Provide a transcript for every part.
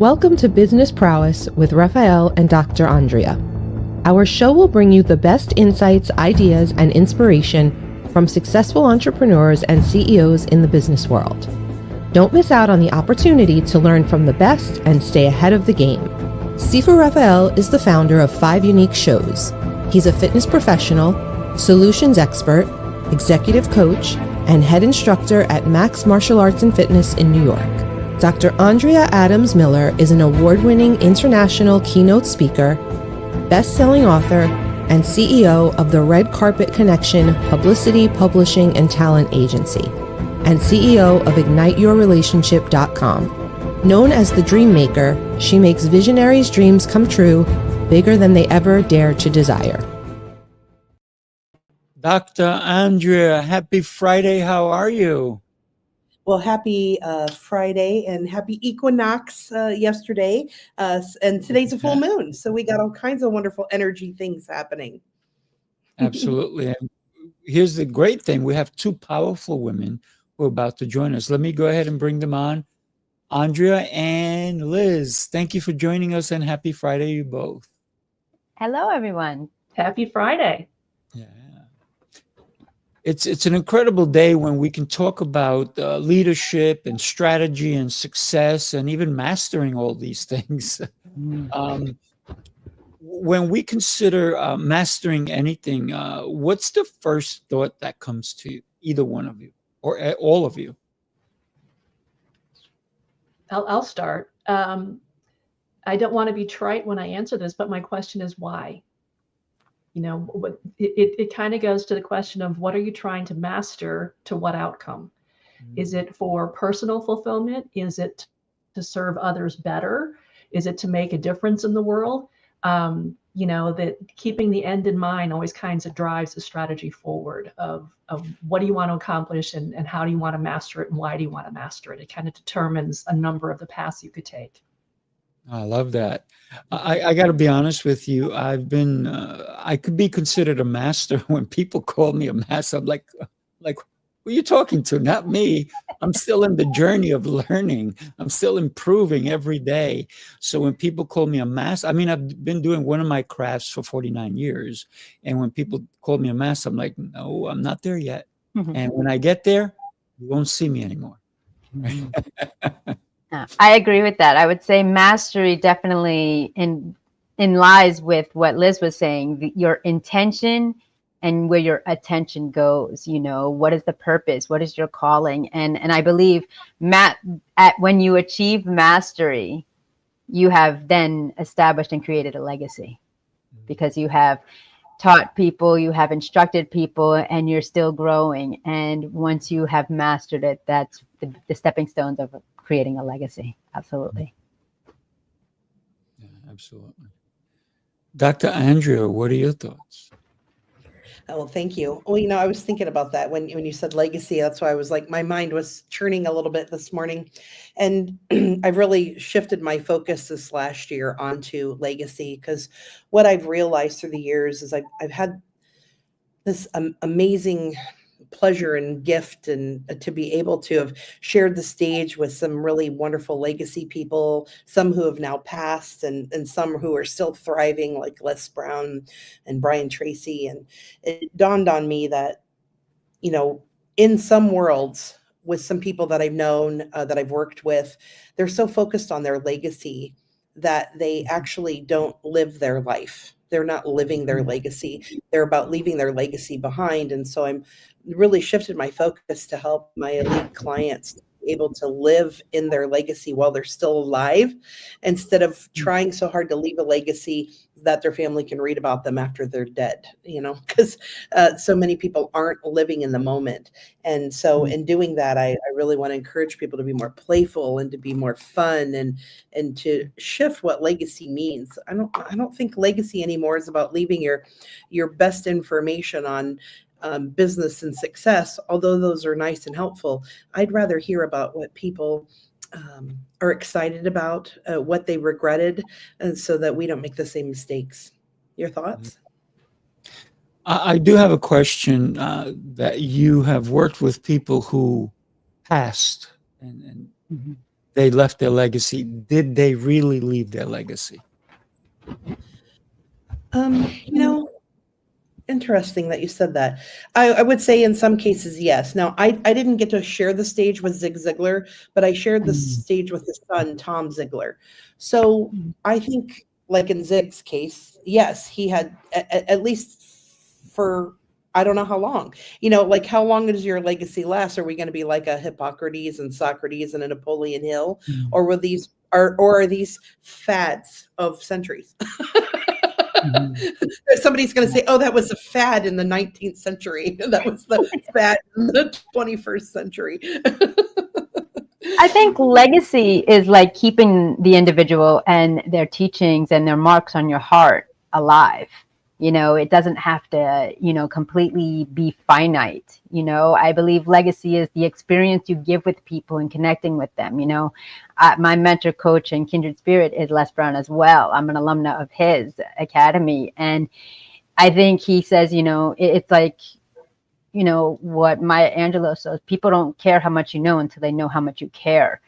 Welcome to Business Prowess with Rafael and Dr. Andrea. Our show will bring you the best insights, ideas, and inspiration from successful entrepreneurs and CEOs in the business world. Don't miss out on the opportunity to learn from the best and stay ahead of the game. Sifu Rafael is the founder of 5 unique shows. He's a fitness professional, solutions expert, executive coach, and head instructor at Max Martial Arts and Fitness in New York. Dr. Andrea Adams-Miller is an award-winning international keynote speaker, best-selling author, and CEO of the Red Carpet Connection Publicity, Publishing, and Talent Agency, and CEO of IgniteYourRelationship.com. Known as the Dream Maker, she makes visionaries' dreams come true, bigger than they ever dare to desire. Dr. Andrea, happy Friday. How are you? Well, happy Friday and happy equinox yesterday. And today's a full moon. So we got all kinds of wonderful energy things happening. Absolutely. And here's the great thing. We have 2 powerful women who are about to join us. Let me go ahead and bring them on. Andrea and Liz, thank you for joining us and happy Friday, you both. Hello, everyone. Happy Friday. Yeah. It's an incredible day when we can talk about leadership and strategy and success and even mastering all these things. When we consider mastering anything, what's the first thought that comes to either one of you or all of you? I'll start. I don't want to be trite when I answer this, but my question is why? You know, it kind of goes to the question of what are you trying to master to what outcome? Is it for personal fulfillment? Is it to serve others better? Is it to make a difference in the world? You know, that keeping the end in mind always kinds of drives the strategy forward of what do you want to accomplish and how do you want to master it and why do you want to master it? It kind of determines a number of the paths you could take. I love that. I got to be honest with you. I've been, I could be considered a master. When people call me a master, I'm like, who are you talking to? Not me. I'm still in the journey of learning. I'm still improving every day. So when people call me a master, I mean, I've been doing one of my crafts for 49 years. And when people call me a master, I'm like, no, I'm not there yet. And when I get there, you won't see me anymore. I agree with that. I would say mastery definitely in lies with what Liz was saying, your intention and where your attention goes. You know, what is the purpose? What is your calling? And I believe when you achieve mastery, you have then established and created a legacy because you have taught people, you have instructed people, and you're still growing. And once you have mastered it, that's the stepping stones of creating a legacy. Absolutely. Yeah, absolutely. Dr. Andrea, what are your thoughts? Oh, thank you. Well, you know, I was thinking about that when you said legacy. That's why I was like, my mind was churning a little bit this morning. And I've really shifted my focus this last year onto legacy because what I've realized through the years is I've had this amazing pleasure and gift and to be able to have shared the stage with some really wonderful legacy people, some who have now passed and some who are still thriving like Les Brown and Brian Tracy. And it dawned on me that, you know, in some worlds with some people that I've known, that I've worked with, they're so focused on their legacy that they actually don't live their life. They're not living their legacy. They're about leaving their legacy behind. And so I'm really shifted my focus to help my elite clients be able to live in their legacy while they're still alive, instead of trying so hard to leave a legacy that their family can read about them after they're dead, you know, because so many people aren't living in the moment. And so in doing that, I really want to encourage people to be more playful and to be more fun and to shift what legacy means. I don't think legacy anymore is about leaving your best information on business and success, although those are nice and helpful. I'd rather hear about what people are excited about, what they regretted, and so that we don't make the same mistakes. Your thoughts? I do have a question that you have worked with people who passed and they left their legacy, did they really leave their legacy? You know, interesting that you said that. I would say in some cases, yes. Now, I didn't get to share the stage with Zig Ziglar, but I shared the stage with his son, Tom Ziglar. So I think, like in Zig's case, yes, he had at least for I don't know how long. Like how long does your legacy last? Are we going to be like a Hippocrates and Socrates and a Napoleon Hill, or will these are these fads of centuries? Somebody's going to say, oh, that was a fad in the 19th century. That was the fad in the 21st century. I think legacy is like keeping the individual and their teachings and their marks on your heart alive. It doesn't have to, completely be finite. I believe legacy is the experience you give with people and connecting with them. My mentor, coach, and kindred spirit is Les Brown as well. I'm an alumna of his academy. And I think he says, it's like, what Maya Angelou says, people don't care how much you know until they know how much you care.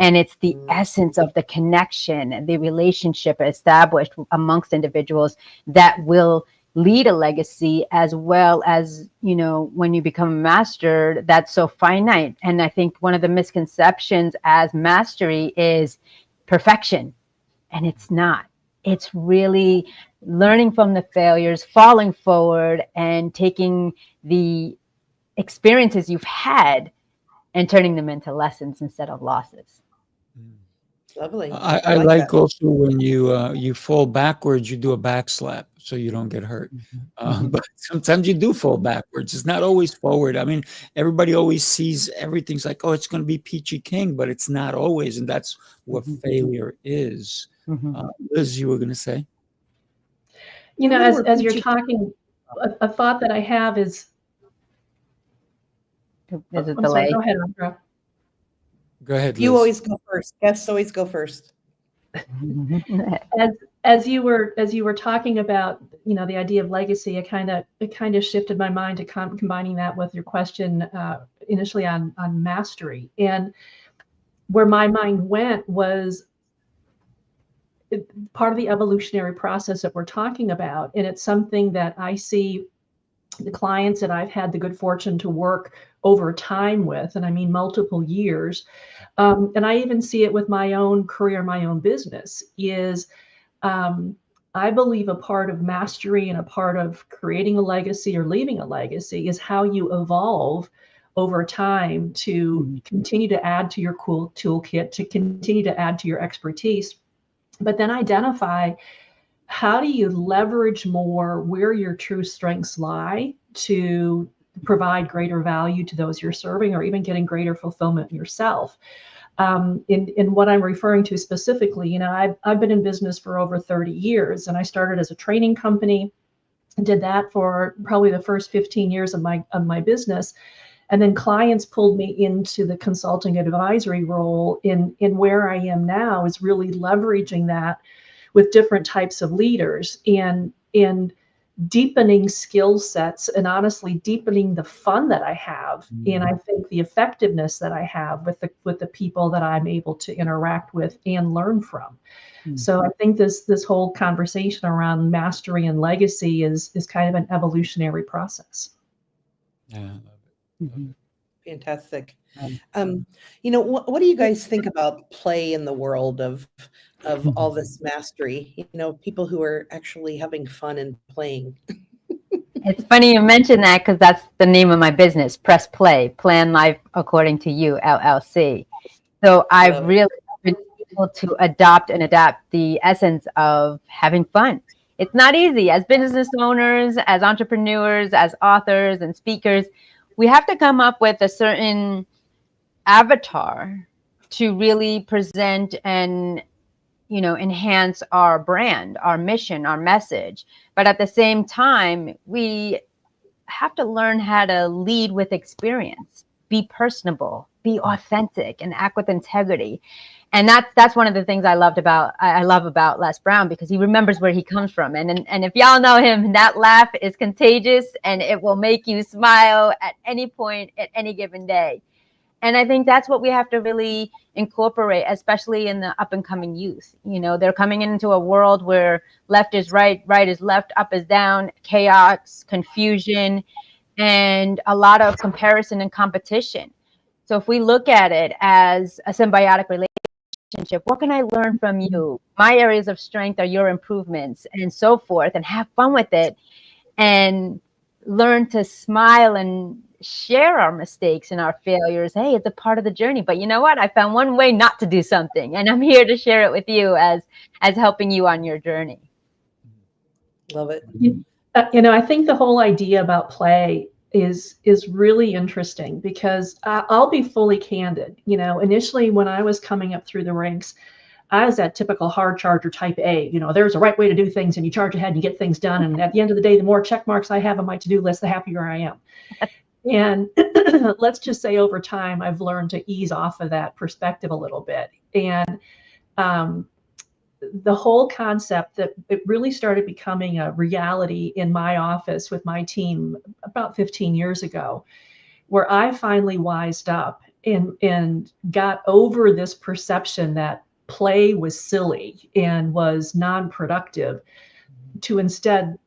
And it's the essence of the connection, the relationship established amongst individuals that will lead a legacy, as well as, when you become a master, that's so finite. And I think one of the misconceptions as mastery is perfection. And it's not. It's really learning from the failures, falling forward, and taking the experiences you've had and turning them into lessons instead of losses. Lovely. I like also when you fall backwards, you do a back slap so you don't get hurt. But sometimes you do fall backwards. It's not always forward. I mean, everybody always sees everything's like, oh, it's going to be peachy keen, but it's not always. And that's what failure is. Liz, you were going to say? As you're talking, a thought that I have is, There's a I'm delay. sorry, go ahead, Andrea. Go ahead, Liz. You always go first. Guests always go first. As you were talking about, the idea of legacy, it kind of shifted my mind to combining that with your question initially on mastery. And where my mind went was part of the evolutionary process that we're talking about. And it's something that I see the clients that I've had the good fortune to work over time with, and I mean multiple years, and I even see it with my own career, my own business, is I believe a part of mastery and a part of creating a legacy or leaving a legacy is how you evolve over time to continue to add to your cool toolkit, to continue to add to your expertise, but then identify how do you leverage more where your true strengths lie to provide greater value to those you're serving, or even getting greater fulfillment yourself. In what I'm referring to specifically, I've been in business for over 30 years, and I started as a training company and did that for probably the first 15 years of my business. And then clients pulled me into the consulting advisory role in where I am now, is really leveraging that with different types of leaders and deepening skill sets, and honestly deepening the fun that I have, and I think the effectiveness that I have with the people that I'm able to interact with and learn from. So I think this whole conversation around mastery and legacy is kind of an evolutionary process. Yeah, I love it. Fantastic. What do you guys think about play in the world of all this mastery? People who are actually having fun and playing. It's funny you mention that, because that's the name of my business, Press Play, Plan Life According to You, LLC. So I've really been able to adopt and adapt the essence of having fun. It's not easy as business owners, as entrepreneurs, as authors and speakers. We have to come up with a certain avatar to really present and enhance our brand, our mission, our message. But at the same time, we have to learn how to lead with experience, be personable, be authentic, and act with integrity. And that's one of the things I love about Les Brown, because he remembers where he comes from. And if y'all know him, that laugh is contagious, and it will make you smile at any point, at any given day. And I think that's what we have to really incorporate, especially in the up and coming youth. They're coming into a world where left is right, right is left, up is down, chaos, confusion, and a lot of comparison and competition. So if we look at it as a symbiotic relationship, what can I learn from you? My areas of strength are your improvements, and so forth, and have fun with it, and learn to smile and share our mistakes and our failures. Hey, it's a part of the journey. But you know what? I found one way not to do something, and I'm here to share it with you as helping you on your journey. Love it. I think the whole idea about play is really interesting, because I'll be fully candid. Initially when I was coming up through the ranks, I was that typical hard charger type A. There's a right way to do things, and you charge ahead and you get things done. And at the end of the day, the more check marks I have on my to-do list, the happier I am. And let's just say over time, I've learned to ease off of that perspective a little bit. And the whole concept that it really started becoming a reality in my office with my team about 15 years ago, where I finally wised up and got over this perception that play was silly and was non-productive, to instead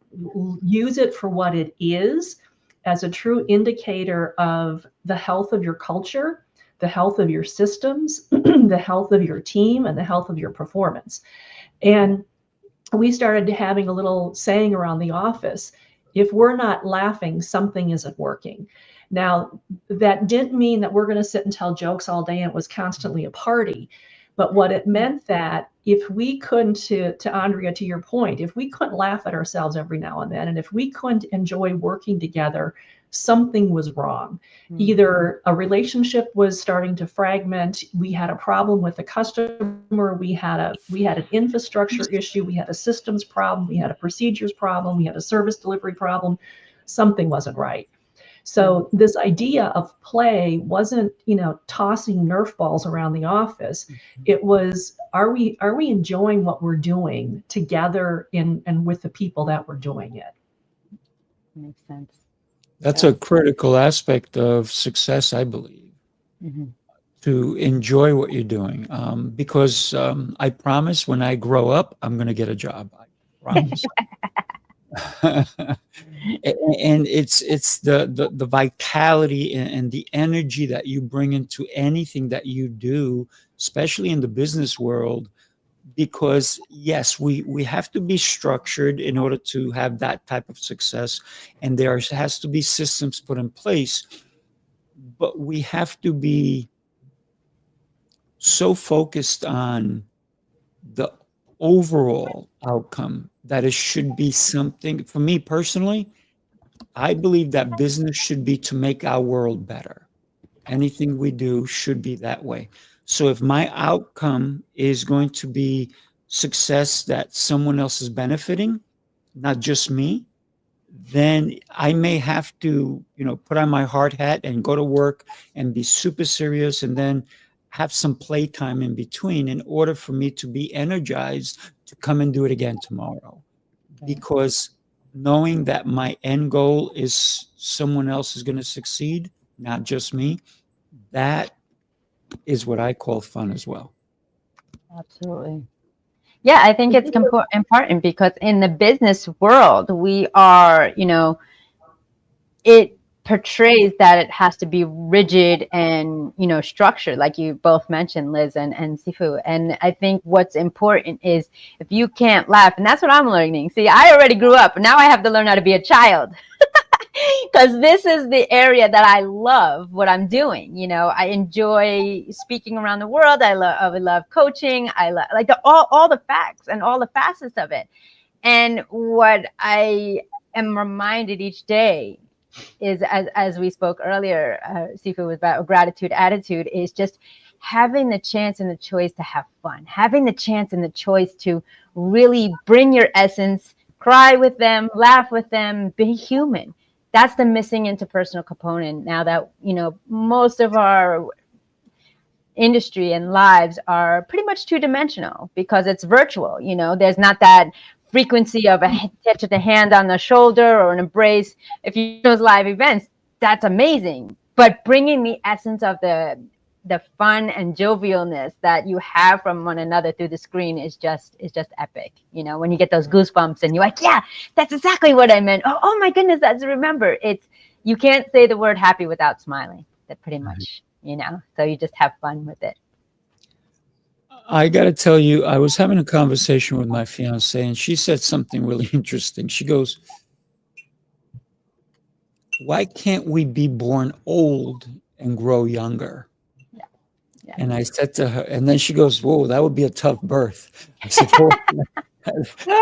use it for what it is, as a true indicator of the health of your culture, the health of your systems, the health of your team, and the health of your performance. And we started having a little saying around the office: if we're not laughing, something isn't working. Now, that didn't mean that we're going to sit and tell jokes all day and it was constantly a party. But what it meant that if we couldn't, to Andrea, to your point, if we couldn't laugh at ourselves every now and then, and if we couldn't enjoy working together, something was wrong. Either a relationship was starting to fragment, we had a problem with a customer, we had an infrastructure issue, we had a systems problem, we had a procedures problem, we had a service delivery problem. Something wasn't right. So this idea of play wasn't, tossing Nerf balls around the office. It was, are we enjoying what we're doing together and with the people that we're doing it? Makes sense. That's a critical aspect of success, I believe, to enjoy what you're doing. Because I promise when I grow up, I'm going to get a job. I promise. And it's the vitality and the energy that you bring into anything that you do, especially in the business world, because yes, we have to be structured in order to have that type of success, and there has to be systems put in place, but we have to be so focused on the overall outcome that it should be something. For me personally, I believe that business should be to make our world better. Anything we do should be that way. So if my outcome is going to be success that someone else is benefiting, not just me, then I may have to, put on my hard hat and go to work and be super serious, and then have some playtime in between in order for me to be energized to come and do it again tomorrow. Because knowing that my end goal is someone else is going to succeed, not just me, that is what I call fun as well. Absolutely. Yeah, I think it's important because in the business world, we are, it portrays that it has to be rigid and, structured, like you both mentioned, Liz and Sifu. And I think what's important is if you can't laugh, and that's what I'm learning. See, I already grew up, but now I have to learn how to be a child. Because this is the area that I love what I'm doing. I enjoy speaking around the world. I love coaching. I love all the facts and all the facets of it. And what I am reminded each day is, as we spoke earlier, Sifu, was about gratitude attitude, is just having the chance and the choice to have fun, having the chance and the choice to really bring your essence, cry with them, laugh with them, be human. That's the missing interpersonal component now that, most of our industry and lives are pretty much two-dimensional because it's virtual. There's not that frequency of a touch of the hand on the shoulder or an embrace. If you do those live events, that's amazing. but bringing the essence of the fun and jovialness that you have from one another through the screen is just epic. You know, when you get those goosebumps and you're like, yeah, that's exactly what I meant. Oh my goodness, that's remember. You can't say the word happy without smiling. That pretty much, you know, so you just have fun with it. I got to tell you, I was having a conversation with my fiance, and she said something really interesting. She goes, why can't we be born old and grow younger? Yeah. Yeah. And I said to her, and then she goes, whoa, that would be a tough birth. I said,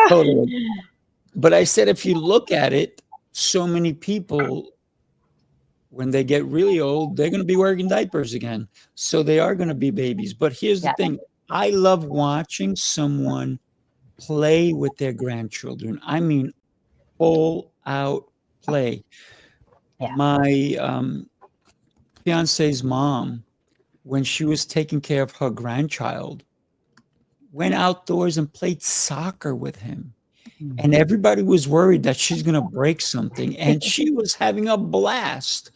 totally. But I said, if you look at it, so many people, when they get really old, they're going to be wearing diapers again. So they are going to be babies. But here's the thing. I love watching someone play with their grandchildren. I mean, all out play. Yeah. My fiance's mom, when she was taking care of her grandchild, went outdoors and played soccer with him. And everybody was worried that she's going to break something. And she was having a blast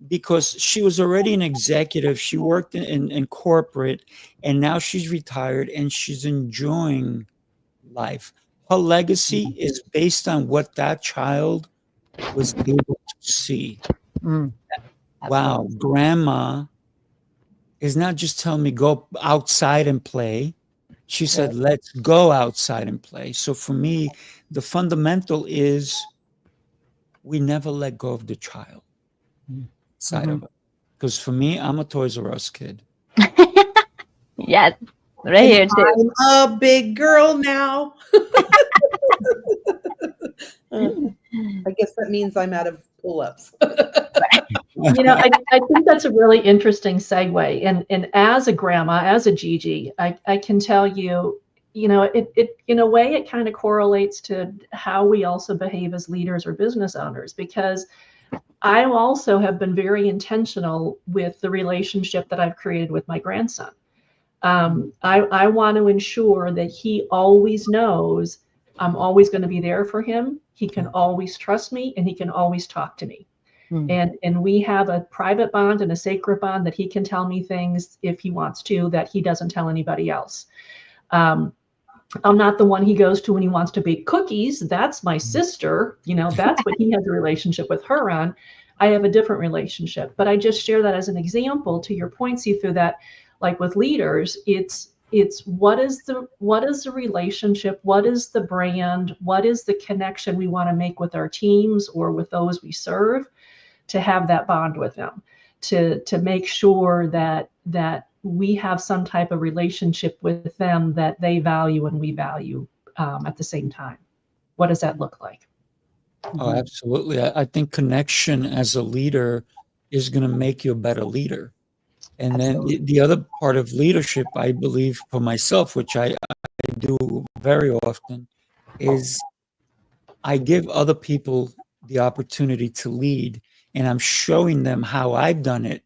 because she was already an executive. She worked in corporate, and now she's retired and she's enjoying life. Her legacy is based on what that child was able to see. Wow, grandma is not just telling me go outside and play. She said, let's go outside and play. So for me, the fundamental is we never let go of the child side of it. Because for me, I'm a Toys R Us kid. Yes, right here too. I'm a big girl now. I guess that means I'm out of pull-ups. You know, I think that's a really interesting segue. And as a grandma, as a Gigi, I can tell you, you know, it in a way, it kind of correlates to how we also behave as leaders or business owners, because I also have been very intentional with the relationship that I've created with my grandson. I want to ensure that he always knows I'm always going to be there for him. He can always trust me, and he can always talk to me. And we have a private bond and a sacred bond that he can tell me things if he wants to that he doesn't tell anybody else. I'm not the one he goes to when he wants to bake cookies. That's my sister. You know, that's what he has a relationship with her on. I have a different relationship. But I just share that as an example to your point, Sifu, that like with leaders, it's what is the relationship, what is the brand, what is the connection we want to make with our teams or with those we serve, to have that bond with them, to make sure that we have some type of relationship with them that they value and we value at the same time. What does that look like? Oh, absolutely. I think connection as a leader is going to make you a better leader. And then the other part of leadership, I believe for myself, which I do very often, is I give other people the opportunity to lead, and I'm showing them how I've done it.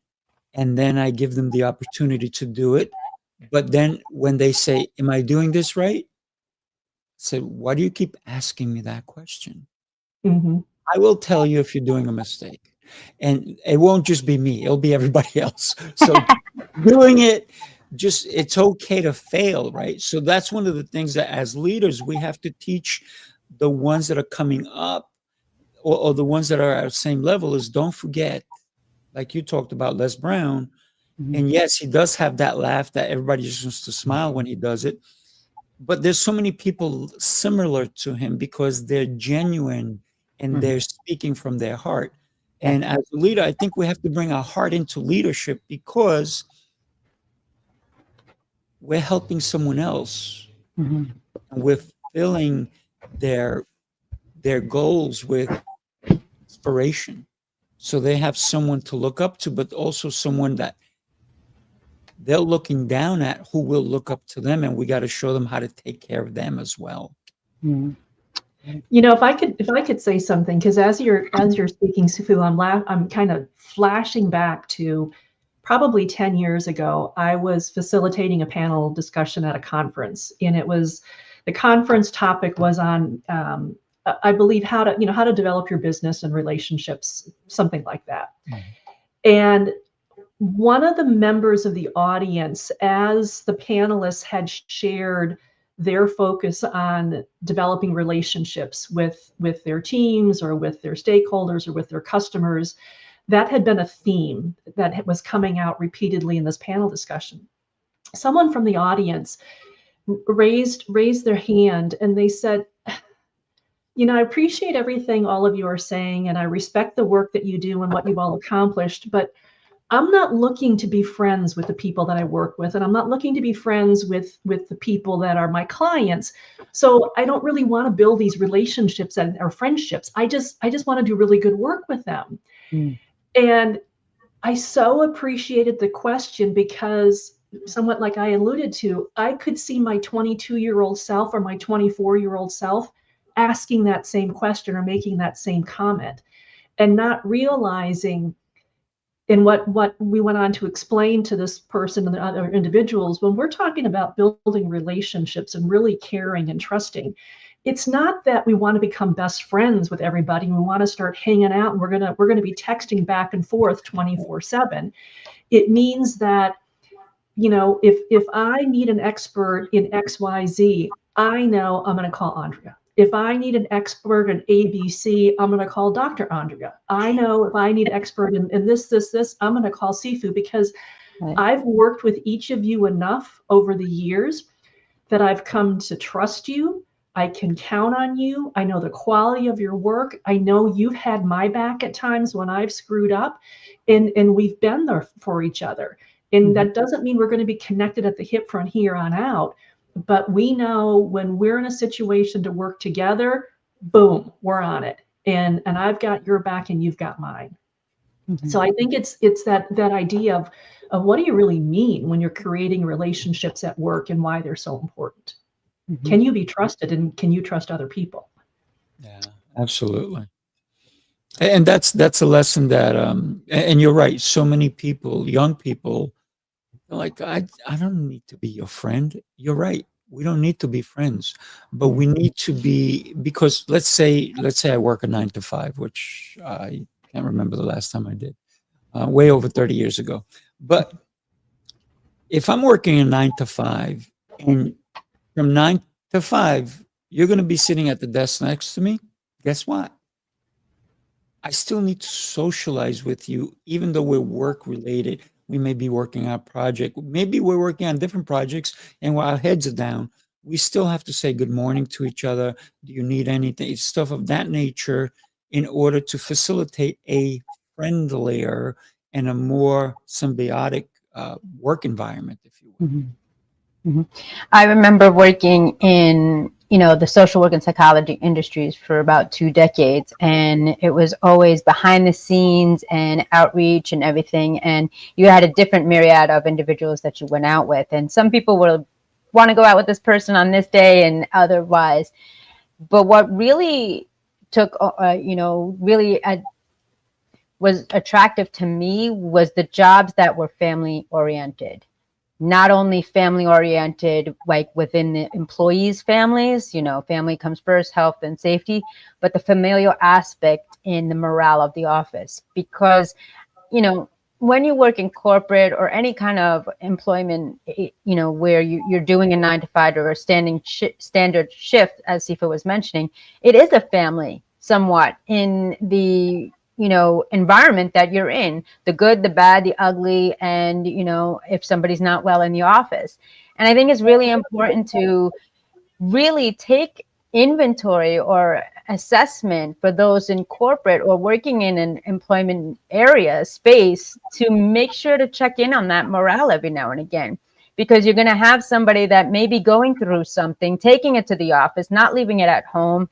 And then I give them the opportunity to do it. But then when they say, am I doing this right? I say, why do you keep asking me that question? I will tell you if you're doing a mistake. And it won't just be me, it'll be everybody else. So doing it, it's okay to fail, right? So that's one of the things that as leaders, we have to teach the ones that are coming up or the ones that are at the same level is don't forget, like you talked about Les Brown. And yes, he does have that laugh that everybody just wants to smile when he does it. But there's so many people similar to him because they're genuine and they're speaking from their heart. And as a leader, I think we have to bring our heart into leadership because we're helping someone else. And we're filling their goals with inspiration. So they have someone to look up to, but also someone that they're looking down at who will look up to them. And we got to show them how to take care of them as well. You know, if I could say something, because as you're speaking, Sifu, I'm kind of flashing back to probably 10 years ago. I was facilitating a panel discussion at a conference, and the conference topic was on, I believe, how to develop your business and relationships, something like that. And one of the members of the audience, as the panelists had shared their focus on developing relationships with their teams or with their stakeholders or with their customers, that had been a theme that was coming out repeatedly in this panel discussion. Someone from the audience raised their hand and they said, I appreciate everything all of you are saying, and I respect the work that you do and what you've all accomplished, but I'm not looking to be friends with the people that I work with, and I'm not looking to be friends with the people that are my clients. So I don't really want to build these relationships or friendships. I just want to do really good work with them. Mm. And I so appreciated the question because, somewhat like I alluded to, I could see my 22-year-old self or my 24-year-old self asking that same question or making that same comment and not realizing. And what we went on to explain to this person and the other individuals, when we're talking about building relationships and really caring and trusting, it's not that we want to become best friends with everybody and we want to start hanging out and we're gonna be texting back and forth 24/7. It means that, if I need an expert in XYZ, I know I'm going to call Andrea. If I need an expert in ABC, I'm going to call Dr. Andrea. I know if I need an expert in this, I'm going to call Sifu, because I've worked with each of you enough over the years that I've come to trust you. I can count on you. I know the quality of your work. I know you've had my back at times when I've screwed up, and we've been there for each other. And that doesn't mean we're going to be connected at the hip from here on out. But we know when we're in a situation to work together, boom, we're on it. And I've got your back and you've got mine. Mm-hmm. So I think it's that idea of what do you really mean when you're creating relationships at work and why they're so important. Mm-hmm. Can you be trusted, and can you trust other people? Yeah, absolutely. And that's a lesson that and you're right, so many people, young people, like, I don't need to be your friend. You're right. We don't need to be friends, but we need to be, because let's say I work a 9 to 5, which I can't remember the last time I did, way over 30 years ago. But if I'm working a 9 to 5, and from 9 to 5, you're going to be sitting at the desk next to me, guess what? I still need to socialize with you, even though we're work related. We may be working on a project. Maybe we're working on different projects, and while our heads are down, we still have to say good morning to each other. Do you need anything? Stuff of that nature, in order to facilitate a friendlier and a more symbiotic work environment, if you will. Mm-hmm. Mm-hmm. I remember working in the social work and psychology industries for about 2 decades, and it was always behind the scenes and outreach and everything, and you had a different myriad of individuals that you went out with, and some people will want to go out with this person on this day and otherwise. But what really took was attractive to me was the jobs that were family oriented. Not only family oriented, like within the employees' families, family comes first, health and safety, but the familial aspect in the morale of the office. Because, when you work in corporate or any kind of employment, where you're doing a 9 to 5 or a standard shift, as Sifu was mentioning, it is a family somewhat in the environment that you're in, the good, the bad, the ugly, and, if somebody's not well in the office. And I think it's really important to really take inventory or assessment for those in corporate or working in an employment area space to make sure to check in on that morale every now and again, because you're going to have somebody that may be going through something, taking it to the office, not leaving it at home,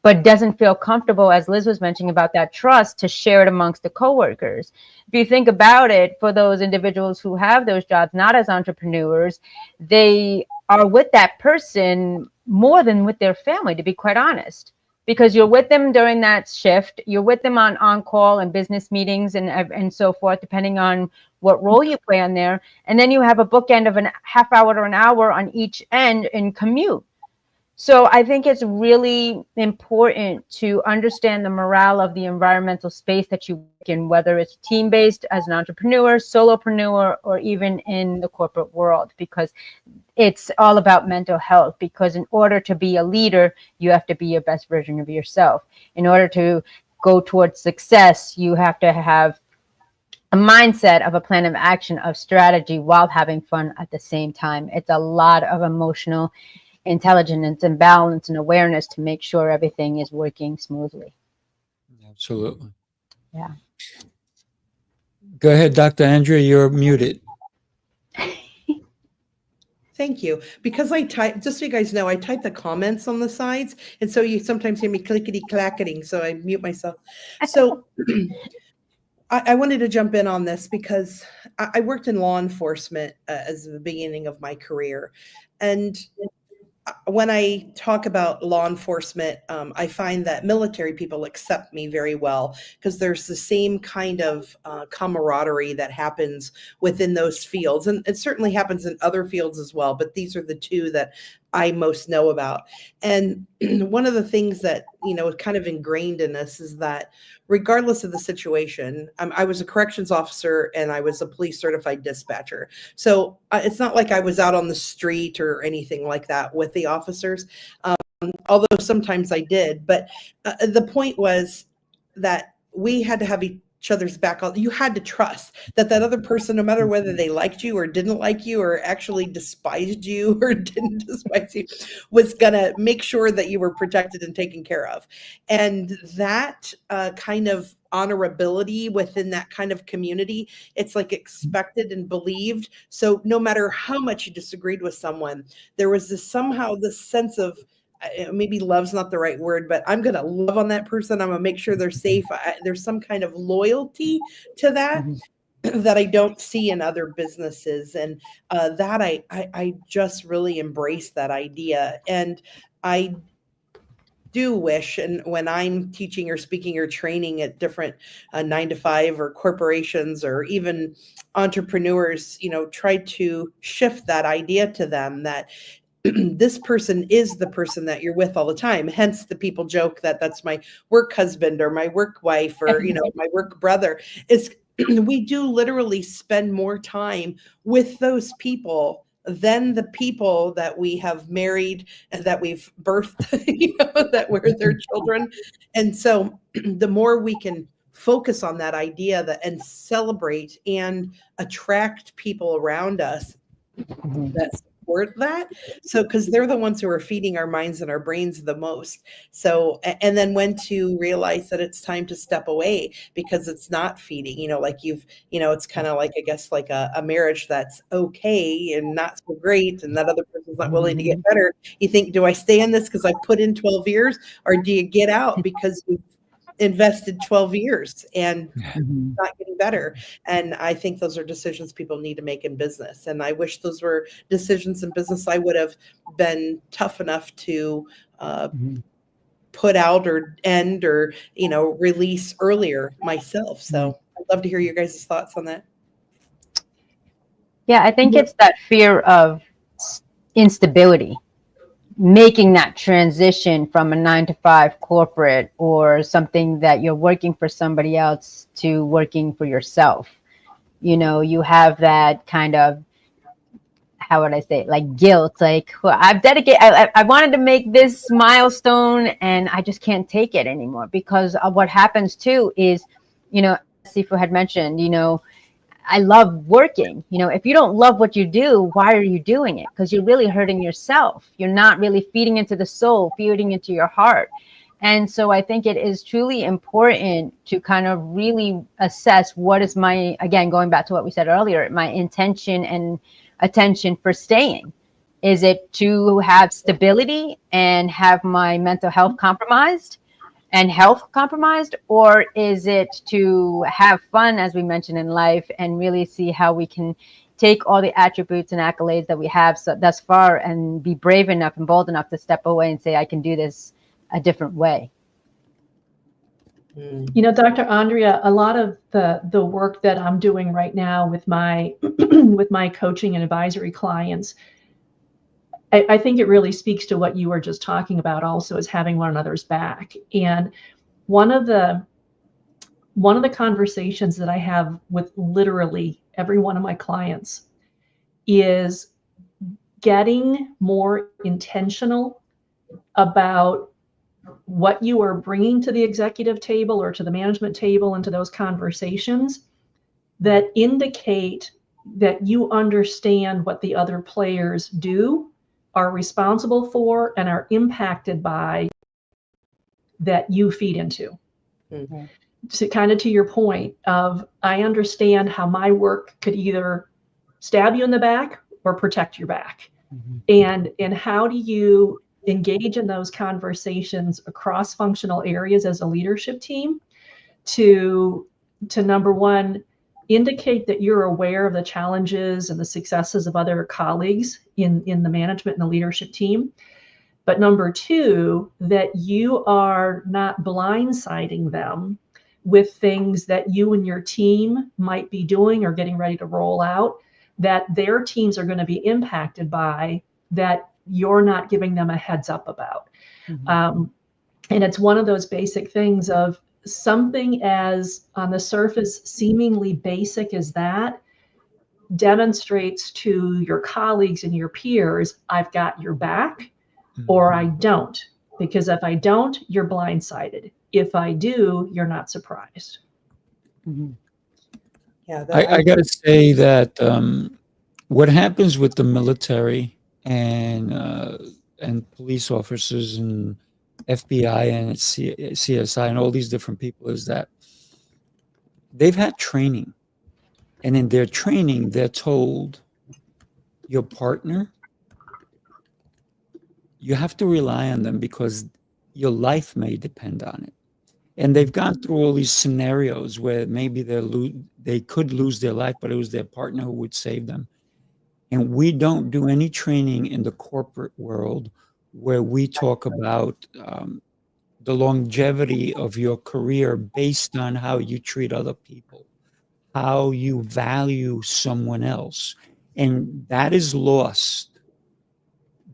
but doesn't feel comfortable, as Liz was mentioning about that trust, to share it amongst the coworkers. If you think about it, for those individuals who have those jobs, not as entrepreneurs, they are with that person more than with their family, to be quite honest, because you're with them during that shift. You're with them on call and business meetings and so forth, depending on what role you play on there. And then you have a bookend of a half hour or an hour on each end in commute. So I think it's really important to understand the morale of the environmental space that you work in, whether it's team-based as an entrepreneur, solopreneur, or even in the corporate world, because it's all about mental health. Because in order to be a leader, you have to be your best version of yourself. In order to go towards success, you have to have a mindset of a plan of action, of strategy, while having fun at the same time. It's a lot of emotional intelligence and balance and awareness to make sure everything is working smoothly. Absolutely. Yeah. Go ahead, Dr. Andrea, you're muted. Thank you. Because I type, just so you guys know, I type the comments on the sides. And so you sometimes hear me clickety clacketing. So I mute myself. So I wanted to jump in on this because I worked in law enforcement as the beginning of my career. And when I talk about law enforcement, I find that military people accept me very well because there's the same kind of camaraderie that happens within those fields. And it certainly happens in other fields as well, but these are the two that I most know about. And one of the things that, you know, kind of ingrained in us is that regardless of the situation, I was a corrections officer and I was a police certified dispatcher. So it's not like I was out on the street or anything like that with the officers, although sometimes I did. But the point was that we had to have each other's back. You had to trust that other person, no matter whether they liked you or didn't like you or actually despised you or didn't despise you, was going to make sure that you were protected and taken care of. And that kind of honorability within that kind of community, it's like expected and believed. So no matter how much you disagreed with someone, there was somehow this sense of, maybe love's not the right word, but I'm going to love on that person. I'm going to make sure they're safe. There's some kind of loyalty to that that I don't see in other businesses. And that I just really embrace that idea. And I do wish, and when I'm teaching or speaking or training at different 9-to-5 or corporations or even entrepreneurs, you know, try to shift that idea to them that this person is the person that you're with all the time. Hence the people joke that that's my work husband or my work wife or, you know, my work brother. Is we do literally spend more time with those people than the people that we have married and that we've birthed, you know, that we're their children. And so the more we can focus on that idea that and celebrate and attract people around us that support that. So, because they're the ones who are feeding our minds and our brains the most. So, and then when to realize that it's time to step away because it's not feeding, you know, like it's kind of like, I guess, like a marriage that's okay and not so great. And that other person's not willing to get better. You think, do I stay in this because I put in 12 years or do you get out because you've invested 12 years and not getting better? And I think those are decisions people need to make in business. And I wish those were decisions in business I would have been tough enough to put out or end or, you know, release earlier myself. So I'd love to hear your guys' thoughts on that. Yeah, I think it's that fear of instability, making that transition from a 9-to-5 corporate or something that you're working for somebody else to working for yourself. You know, you have that kind of, how would I say it, like guilt, like, well, I've dedicated, I wanted to make this milestone and I just can't take it anymore. Because of what happens too is, you know, Sifu had mentioned, you know, I love working. You know, if you don't love what you do, why are you doing it? Because you're really hurting yourself. You're not really feeding into the soul, feeding into your heart. And so I think it is truly important to kind of really assess what is my, again, going back to what we said earlier, my intention and attention for staying. Is it to have stability and have my mental health compromised? And health compromised, or is it to have fun, as we mentioned, in life and really see how we can take all the attributes and accolades that we have thus far and be brave enough and bold enough to step away and say, I can do this a different way. You know, Dr. Andrea, a lot of the work that I'm doing right now with my with my coaching and advisory clients, I think it really speaks to what you were just talking about also, is having one another's back. And one of the conversations that I have with literally every one of my clients is getting more intentional about what you are bringing to the executive table or to the management table and to those conversations that indicate that you understand what the other players do, are responsible for, and are impacted by, that you feed into. Mhm. So kind of to your point of, I understand how my work could either stab you in the back or protect your back. And how do you engage in those conversations across functional areas as a leadership team to number one, indicate that you're aware of the challenges and the successes of other colleagues in the management and the leadership team. But number two, that you are not blindsiding them with things that you and your team might be doing or getting ready to roll out, that their teams are going to be impacted by, that you're not giving them a heads up about. And it's one of those basic things of, something as on the surface seemingly basic as that demonstrates to your colleagues and your peers, I've got your back, or I don't. Because if I don't, you're blindsided. If I do, you're not surprised. Yeah, I got to say that what happens with the military and police officers and FBI and CSI and all these different people is that they've had training. And in their training, they're told, your partner, you have to rely on them because your life may depend on it. And they've gone through all these scenarios where maybe they could lose their life, but it was their partner who would save them. And we don't do any training in the corporate world where we talk about the longevity of your career based on how you treat other people, how you value someone else. And that is lost.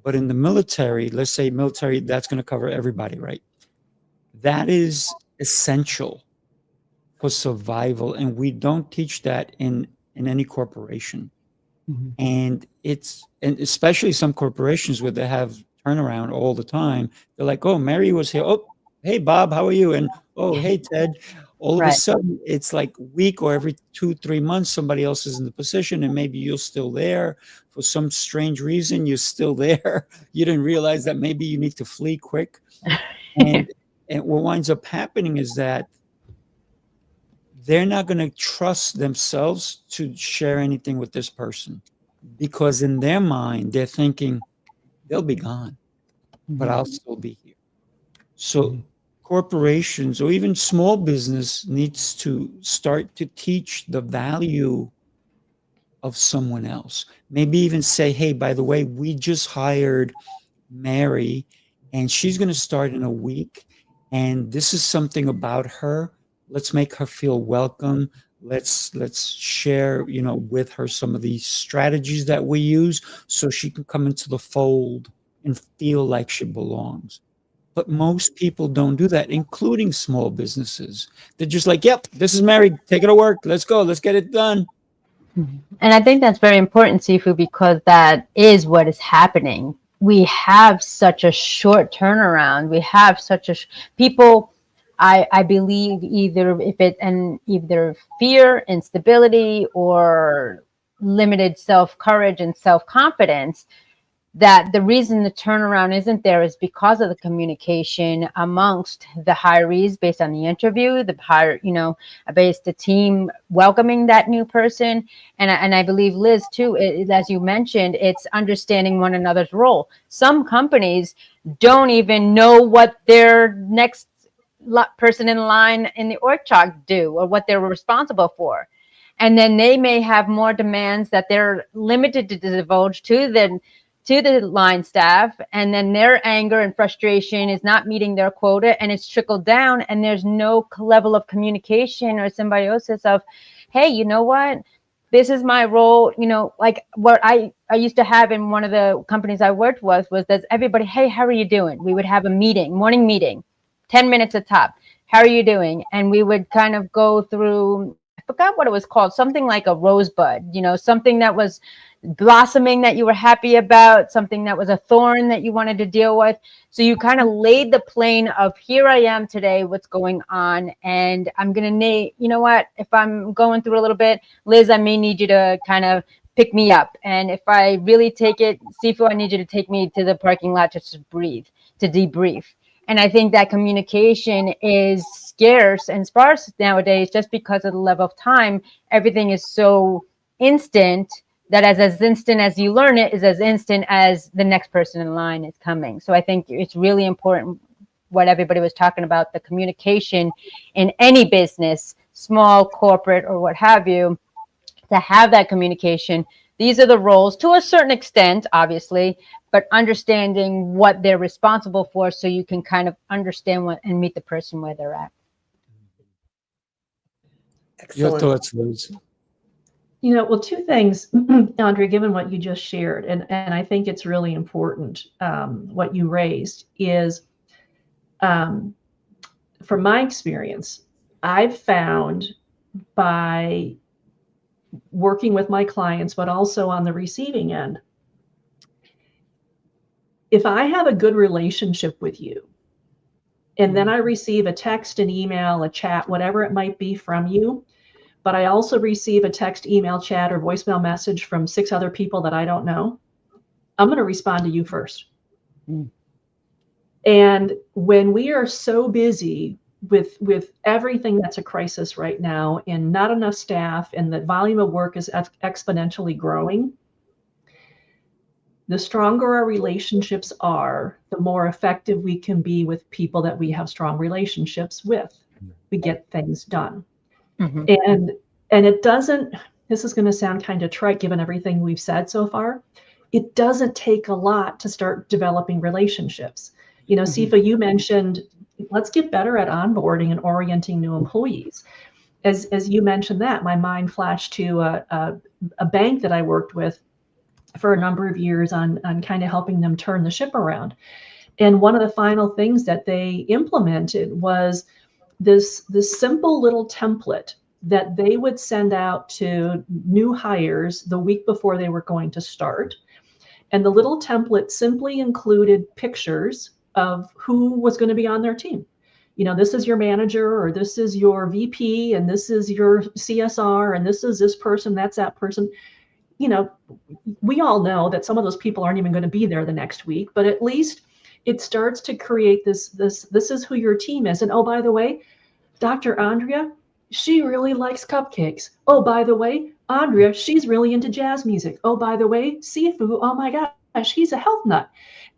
But in the military, let's say military, that's going to cover everybody, right? That is essential for survival. And we don't teach that in any corporation. And and especially some corporations where they have turnaround all the time. They're like, oh, Mary was here. Oh, hey, Bob, how are you? And oh, hey, Ted. All of a sudden, it's like a week or every 2-3 months, somebody else is in the position, and maybe you're still there. For some strange reason, you're still there. You didn't realize that maybe you need to flee quick. And what winds up happening is that they're not going to trust themselves to share anything with this person, because in their mind, they're thinking they'll be gone, but I'll still be here. So corporations or even small business needs to start to teach the value of someone else. Maybe even say, hey, by the way, we just hired Mary and she's going to start in a week. And this is something about her. Let's make her feel welcome. Let's share, with her some of these strategies that we use so she can come into the fold and feel like she belongs. But most people don't do that, including small businesses. They're just like, yep, this is Mary. Take it to work. Let's go. Let's get it done. And I think that's very important, Sifu, because that is what is happening. We have such a short turnaround. We have such people, I believe, either fear, instability, or limited self-courage and self-confidence, that the reason the turnaround isn't there is because of the communication amongst the hirees based on the interview, based the team welcoming that new person. And I believe, Liz, too, as you mentioned, it's understanding one another's role. Some companies don't even know what their next person in line in the org chart do or what they're responsible for. And then they may have more demands that they're limited to divulge to the line staff, and then their anger and frustration is not meeting their quota, and it's trickled down, and there's no level of communication or symbiosis of, hey, you know what? this is my role, like what I used to have in one of the companies I worked with was that everybody, hey, how are you doing? We would have a meeting, morning meeting, 10 minutes at top. How are you doing? And we would kind of go through, I forgot what it was called, something like a rosebud, something that was blossoming that you were happy about, something that was a thorn that you wanted to deal with. So you kind of laid the plane of, here I am today, what's going on. And I'm going to need, what, if I'm going through a little bit, Liz, I may need you to kind of pick me up. And if I really take it, Sifu, I need you to take me to the parking lot to just breathe, to debrief. And I think that communication is scarce and sparse nowadays just because of the level of time. Everything is so instant that as instant as you learn it is as instant as the next person in line is coming. So I think it's really important what everybody was talking about, the communication in any business, small, corporate, or what have you, to have that communication. These are the roles to a certain extent, obviously, but understanding what they're responsible for so you can kind of understand what and meet the person where they're at. Excellent. Your thoughts, Liz? Well, two things, Andrea, given what you just shared, and I think it's really important, what you raised is, from my experience, I've found by working with my clients, but also on the receiving end, if I have a good relationship with you, and then I receive a text, an email, a chat, whatever it might be from you, but I also receive a text, email, chat, or voicemail message from 6 other people that I don't know, I'm going to respond to you first. And when we are so busy with everything that's a crisis right now and not enough staff and the volume of work is exponentially growing, the stronger our relationships are, the more effective we can be with people that we have strong relationships with. We get things done. And it doesn't, this is going to sound kind of trite given everything we've said so far, it doesn't take a lot to start developing relationships. Sifa, you mentioned, let's get better at onboarding and orienting new employees. As you mentioned that, my mind flashed to a bank that I worked with for a number of years on kind of helping them turn the ship around. And one of the final things that they implemented was this simple little template that they would send out to new hires the week before they were going to start. And the little template simply included pictures of who was going to be on their team. This is your manager, or this is your VP, and this is your CSR, and this is this person, that's that person. We all know that some of those people aren't even going to be there the next week, but at least it starts to create this is who your team is. And oh, by the way, Dr. Andrea, she really likes cupcakes. Oh, by the way, Andrea, she's really into jazz music. Oh, by the way, Sifu, oh my gosh, he's a health nut.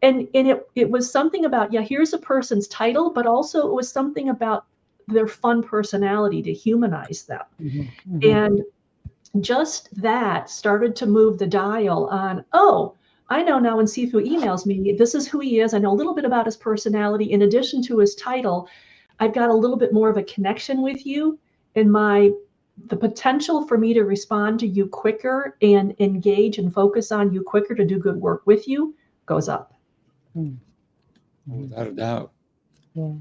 And it was something about, here's a person's title, but also it was something about their fun personality to humanize them. And just that started to move the dial on, oh, I know now when Sifu emails me, this is who he is. I know a little bit about his personality. In addition to his title, I've got a little bit more of a connection with you, and the potential for me to respond to you quicker and engage and focus on you quicker to do good work with you goes up. Without a doubt. Yeah.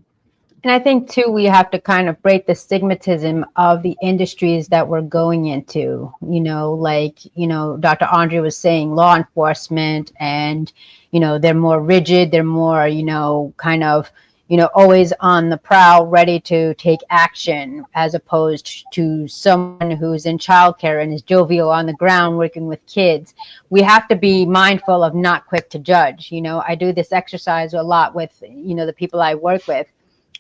And I think too, we have to kind of break the stigmatism of the industries that we're going into, Dr. Andrea was saying law enforcement, and, they're more rigid, they're more, kind of, always on the prowl, ready to take action, as opposed to someone who's in childcare and is jovial on the ground working with kids. We have to be mindful of not quick to judge. I do this exercise a lot with, the people I work with,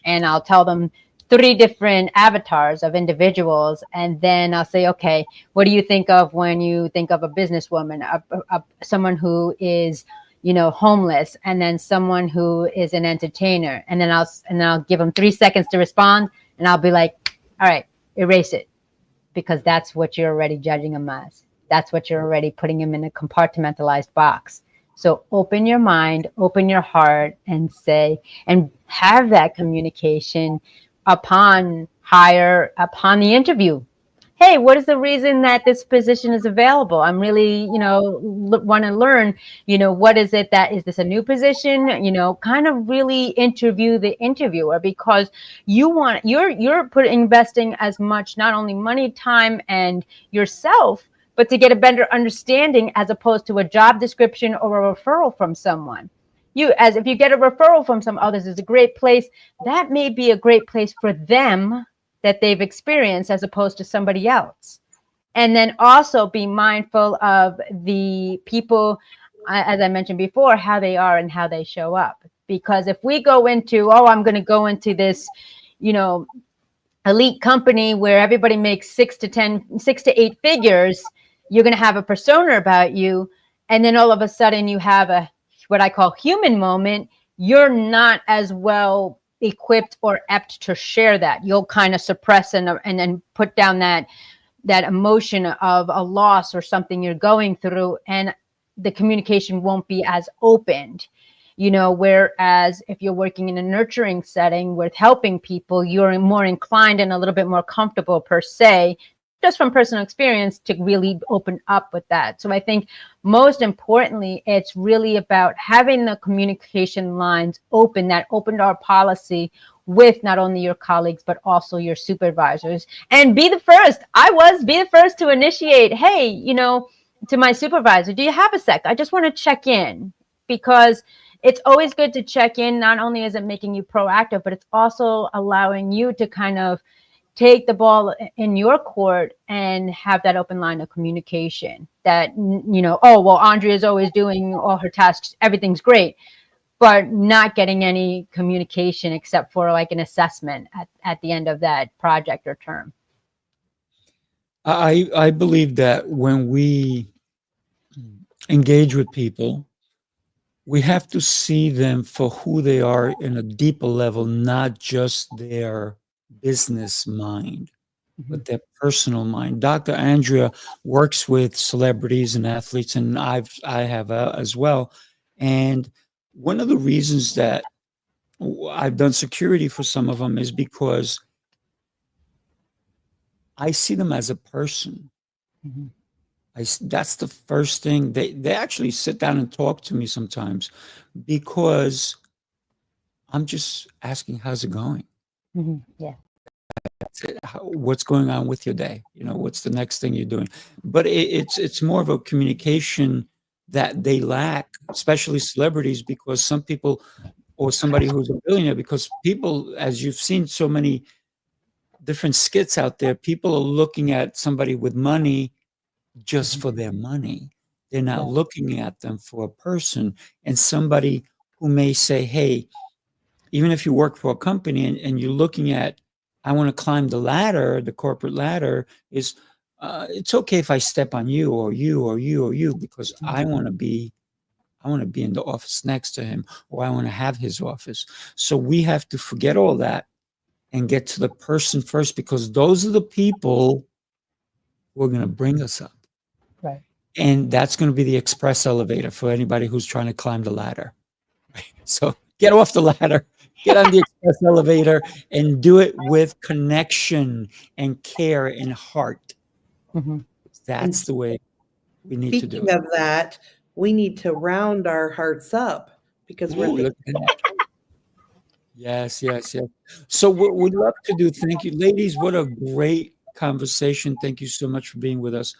and I'll tell them 3 different avatars of individuals. And then I'll say, okay, what do you think of when you think of a businesswoman, someone who is, homeless, and then someone who is an entertainer? And then I'll give them 3 seconds to respond. And I'll be like, all right, erase it, because that's what you're already judging them as. That's what you're already putting them in a compartmentalized box. So open your mind, open your heart, and say, and have that communication upon the interview. hey, what is the reason that this position is available? I'm really, want to learn, what is it that, is this a new position? Kind of really interview the interviewer, because you're investing as much, not only money, time, and yourself, but to get a better understanding, as opposed to a job description or a referral from someone. If you get a referral from some others, is a great place. That may be a great place for them that they've experienced, as opposed to somebody else. And then also be mindful of the people, as I mentioned before, how they are and how they show up. Because if we go into, I'm going to go into this, elite company where everybody makes 6 to 8 figures, you're going to have a persona about you. And then all of a sudden you have what I call human moment. You're not as well equipped or apt to share that. You'll kind of suppress and then put down that emotion of a loss or something you're going through, and the communication won't be as opened. Whereas if you're working in a nurturing setting with helping people, you're more inclined and a little bit more comfortable, per se, just from personal experience, to really open up with that. So I think most importantly, it's really about having the communication lines open, that open door policy with not only your colleagues, but also your supervisors. And be the first. Be the first to initiate, hey, to my supervisor, do you have a sec? I just want to check in. Because it's always good to check in. Not only is it making you proactive, but it's also allowing you to kind of take the ball in your court and have that open line of communication that, Andrea's always doing all her tasks. Everything's great, but not getting any communication except for like an assessment at the end of that project or term. I believe that when we engage with people, we have to see them for who they are in a deeper level, not just their business mind, but their personal mind. Dr. Andrea works with celebrities and athletes, and I have as well. And one of the reasons that I've done security for some of them is because I see them as a person. That's the first thing. They actually sit down and talk to me sometimes, because I'm just asking, how's it going? Yeah. What's going on with your day? What's the next thing you're doing? But it's more of a communication that they lack, especially celebrities, because some people, or somebody who's a billionaire, because people, as you've seen so many different skits out there, people are looking at somebody with money just for their money. They're not looking at them for a person. And somebody who may say, hey, even if you work for a company and you're looking at, I want to climb the ladder, the corporate ladder, is it's okay if I step on you or you or you or you, because I want to be in the office next to him, or I want to have his office. So we have to forget all that and get to the person first, because those are the people who are going to bring us up. Right. And that's going to be the express elevator for anybody who's trying to climb the ladder. So get off the ladder, get on the express elevator, and do it with connection and care and heart. That's the way we need to do it. Speaking of that, we need to round our hearts up, because we're Yes. So what we'd love to do, thank you, ladies. What a great conversation. Thank you so much for being with us.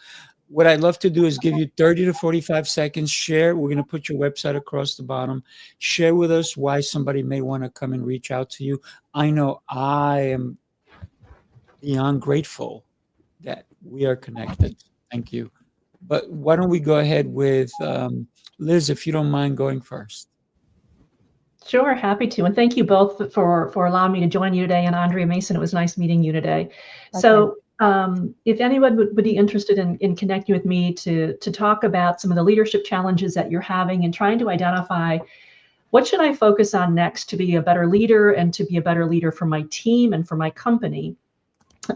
What I'd love to do is give you 30 to 45 seconds. Share. We're going to put your website across the bottom. Share with us why somebody may want to come and reach out to you. I know I am beyond grateful that we are connected. Thank you. But why don't we go ahead with Liz, if you don't mind going first. Sure, happy to. And thank you both for allowing me to join you today. And Andrea Mason, it was nice meeting you today. Okay. So if anyone would be interested in connecting with me to talk about some of the leadership challenges that you're having and trying to identify what should I focus on next to be a better leader and to be a better leader for my team and for my company.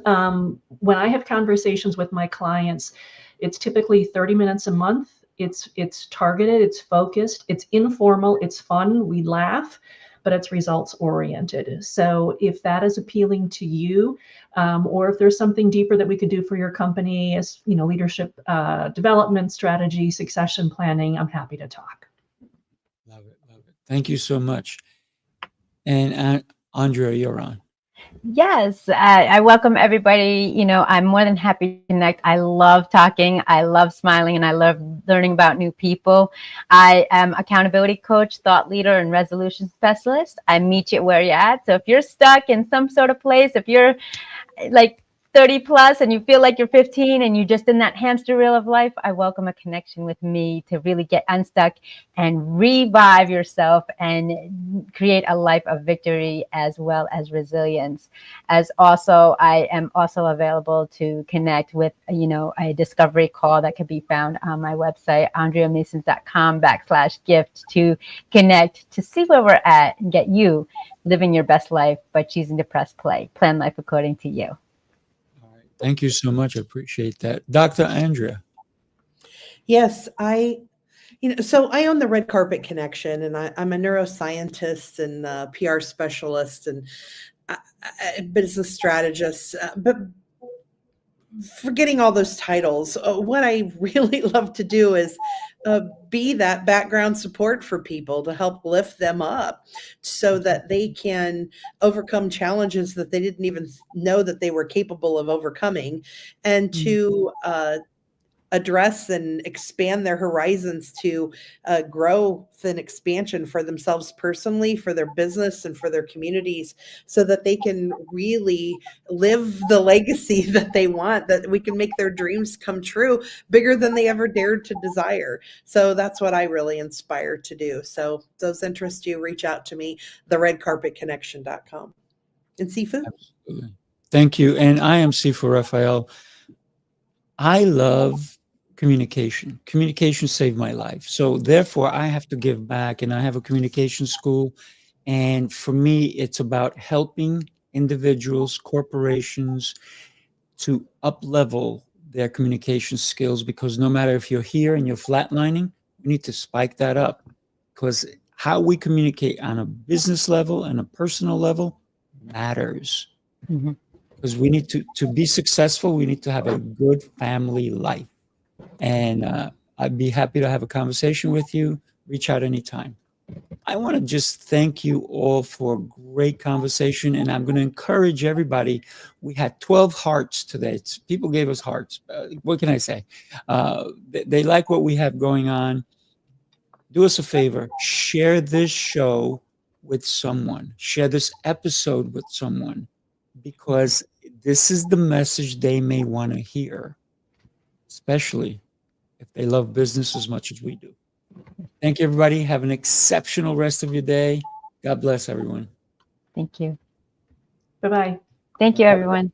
When I have conversations with my clients, it's typically 30 minutes a month. It's targeted, it's focused, it's informal, it's fun, we laugh. but it's results oriented. So if that is appealing to you, or if there's something deeper that we could do for your company as, leadership development strategy, succession planning, I'm happy to talk. Love it. Love it. Thank you so much. And Andrea, you're on. Yes, I welcome everybody. I'm more than happy to connect. I love talking. I love smiling, and I love learning about new people. I am accountability coach, thought leader, and resolution specialist. I meet you where you're at. So if you're stuck in some sort of place, if you're like 30 plus and you feel like you're 15 and you're just in that hamster wheel of life, I welcome a connection with me to really get unstuck and revive yourself and create a life of victory as well as resilience. I am also available to connect with, a discovery call that can be found on my website, andreamasons.com/gift, to connect, to see where we're at and get you living your best life by choosing to press play. Plan life according to you. Thank you so much. I appreciate that. Dr. Andrea. Yes, so I own the Red Carpet Connection, and I'm a neuroscientist and a PR specialist and a business strategist. But forgetting all those titles, what I really love to do is be that background support for people to help lift them up so that they can overcome challenges that they didn't even know that they were capable of overcoming, and to address and expand their horizons to growth and expansion for themselves personally, for their business, and for their communities, so that they can really live the legacy that they want, that we can make their dreams come true bigger than they ever dared to desire. So that's what I really inspire to do. So if those interest you, reach out to me, theredcarpetconnection.com. And Sifu? Absolutely. Thank you. And I am Sifu Rafael. I love communication. Communication saved my life. So therefore, I have to give back, and I have a communication school. And for me, it's about helping individuals, corporations to up-level their communication skills, because no matter if you're here and you're flatlining, we need to spike that up, because how we communicate on a business level and a personal level matters. Because we need to be successful, we need to have a good family life. And I'd be happy to have a conversation with you. Reach out anytime. I want to just thank you all for a great conversation, and I'm going to encourage everybody. We had 12 hearts today. People gave us hearts. What can I say? They like what we have going on. Do us a favor. Share this show with someone. Share this episode with someone, because this is the message they may want to hear, especially if they love business as much as we do. Thank you, everybody. Have an exceptional rest of your day. God bless everyone. Thank you. Bye-bye. Thank you, everyone.